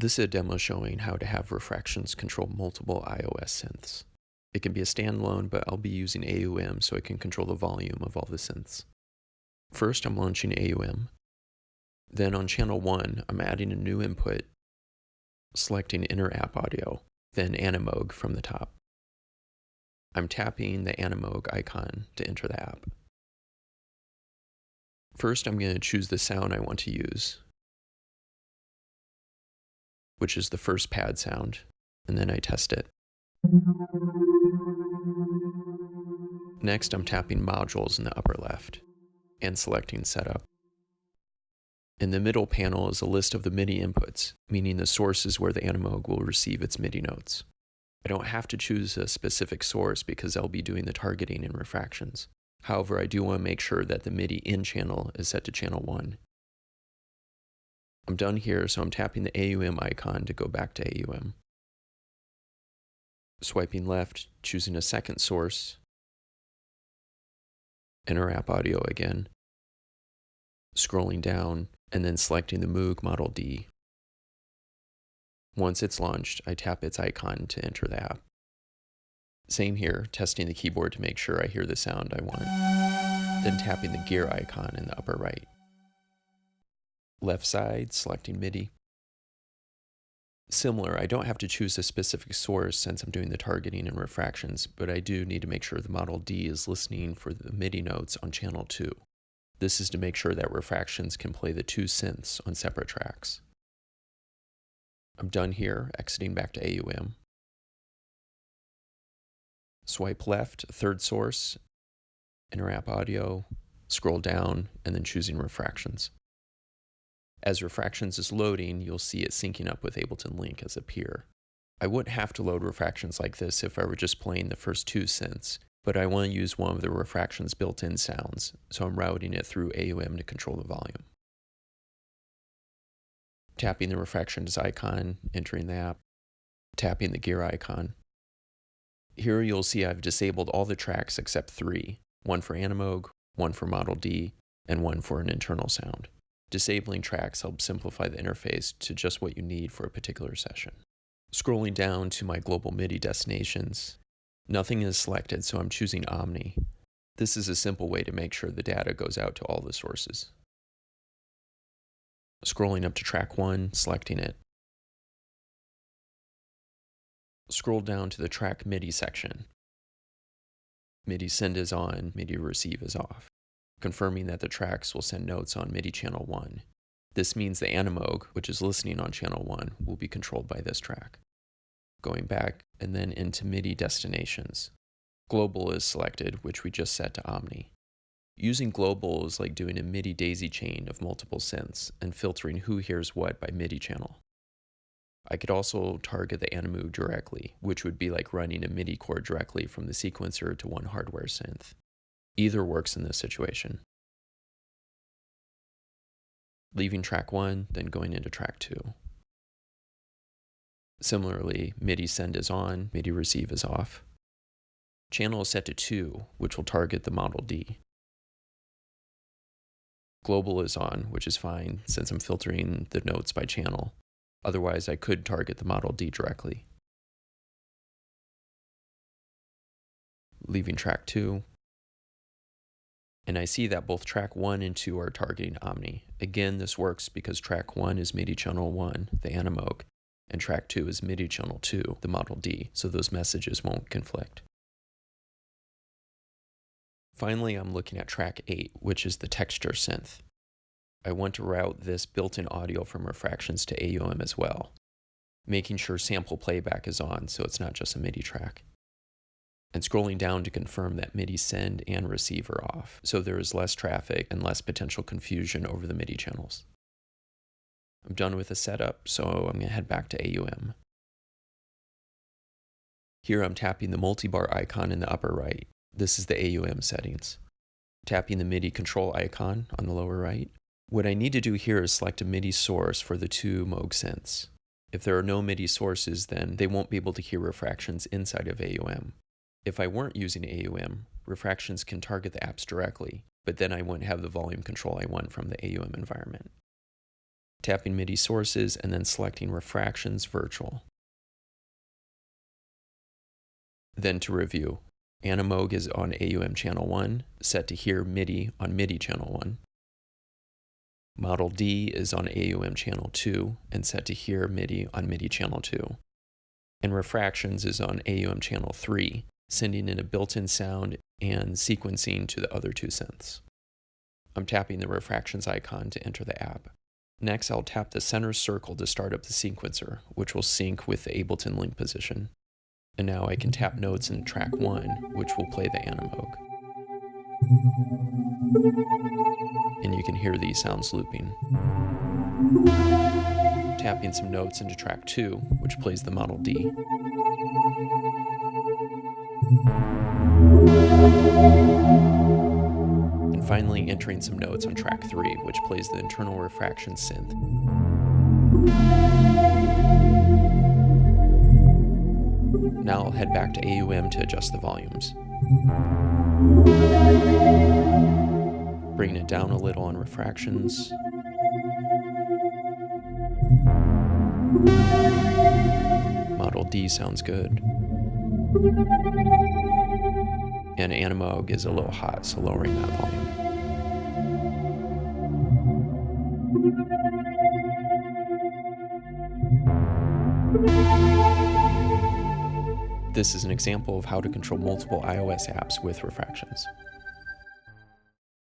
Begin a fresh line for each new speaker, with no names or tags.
This is a demo showing how to have Refraktions control multiple iOS synths. It can be a standalone, but I'll be using AUM so I can control the volume of all the synths. First, I'm launching AUM. Then on channel 1, I'm adding a new input, selecting Inner App Audio, then Animoog from the top. I'm tapping the Animoog icon to enter the app. First, I'm going to choose the sound I want to use, which is the first pad sound, and then I test it. Next, I'm tapping Modules in the upper left and selecting Setup. In the middle panel is a list of the MIDI inputs, meaning the sources where the Animoog will receive its MIDI notes. I don't have to choose a specific source because I'll be doing the targeting in Refraktions. However, I do want to make sure that the MIDI in channel is set to channel 1. I'm done here, so I'm tapping the AUM icon to go back to AUM. Swiping left, choosing a second source, Inner App Audio again, scrolling down, and then selecting the Moog Model D. Once it's launched, I tap its icon to enter the app. Same here, testing the keyboard to make sure I hear the sound I want, then tapping the gear icon in the upper right. Left side, selecting MIDI. Similar, I don't have to choose a specific source since I'm doing the targeting in Refraktions, but I do need to make sure the Model D is listening for the MIDI notes on channel 2. This is to make sure that Refraktions can play the two synths on separate tracks. I'm done here, exiting back to AUM. Swipe left, third source, Inner App Audio, scroll down, and then choosing Refraktions. As Refraktions is loading, you'll see it syncing up with Ableton Link as a peer. I wouldn't have to load Refraktions like this if I were just playing the first two synths, but I want to use one of the Refraktions built-in sounds, so I'm routing it through AUM to control the volume. Tapping the Refraktions icon, entering the app, tapping the gear icon. Here you'll see I've disabled all the tracks except 3, one for Animoog, one for Model D, and one for an internal sound. Disabling tracks helps simplify the interface to just what you need for a particular session. Scrolling down to my global MIDI destinations, nothing is selected, so I'm choosing Omni. This is a simple way to make sure the data goes out to all the sources. Scrolling up to track 1, selecting it. Scroll down to the track MIDI section. MIDI send is on, MIDI receive is off, confirming that the tracks will send notes on MIDI channel 1. This means the Animoog, which is listening on channel 1, will be controlled by this track. Going back and then into MIDI destinations. Global is selected, which we just set to Omni. Using global is like doing a MIDI daisy chain of multiple synths and filtering who hears what by MIDI channel. I could also target the Animoog directly, which would be like running a MIDI chord directly from the sequencer to one hardware synth. Either works in this situation. Leaving track 1, then going into track 2. Similarly, MIDI send is on, MIDI receive is off. Channel is set to 2, which will target the Model D. Global is on, which is fine since I'm filtering the notes by channel. Otherwise, I could target the Model D directly. Leaving track 2. And I see that both track 1 and 2 are targeting Omni. Again, this works because track 1 is MIDI channel 1, the Animoog, and track 2 is MIDI channel 2, the Model D, so those messages won't conflict. Finally, I'm looking at track 8, which is the texture synth. I want to route this built-in audio from Refraktions to AUM as well, making sure sample playback is on so it's not just a MIDI track. And scrolling down to confirm that MIDI send and receive are off, so there is less traffic and less potential confusion over the MIDI channels. I'm done with the setup, so I'm going to head back to AUM. Here I'm tapping the multi-bar icon in the upper right. This is the AUM settings. Tapping the MIDI control icon on the lower right. What I need to do here is select a MIDI source for the two Moog synths. If there are no MIDI sources, then they won't be able to hear Refraktions inside of AUM. If I weren't using AUM, Refraktions can target the apps directly, but then I wouldn't have the volume control I want from the AUM environment. tapping MIDI sources and then selecting Refraktions Virtual. Then to review, Animoog is on AUM channel 1, set to hear MIDI on MIDI channel 1. Model D is on AUM channel 2 and set to hear MIDI on MIDI channel 2. And Refraktions is on AUM channel 3, sending in a built-in sound and sequencing to the other two synths. I'm tapping the Refraktions icon to enter the app. Next, I'll tap the center circle to start up the sequencer, which will sync with the Ableton link position. And now I can tap notes in track 1, which will play the Animoog. And you can hear these sounds looping. Tapping some notes into track 2, which plays the Model D. And finally entering some notes on track 3, which plays the internal Refraktions synth. Now I'll head back to AUM to adjust the volumes. Bringing it down a little on Refraktions. Model D sounds good. And Animoog is a little hot, so lowering that volume. This is an example of how to control multiple iOS apps with Refraktions.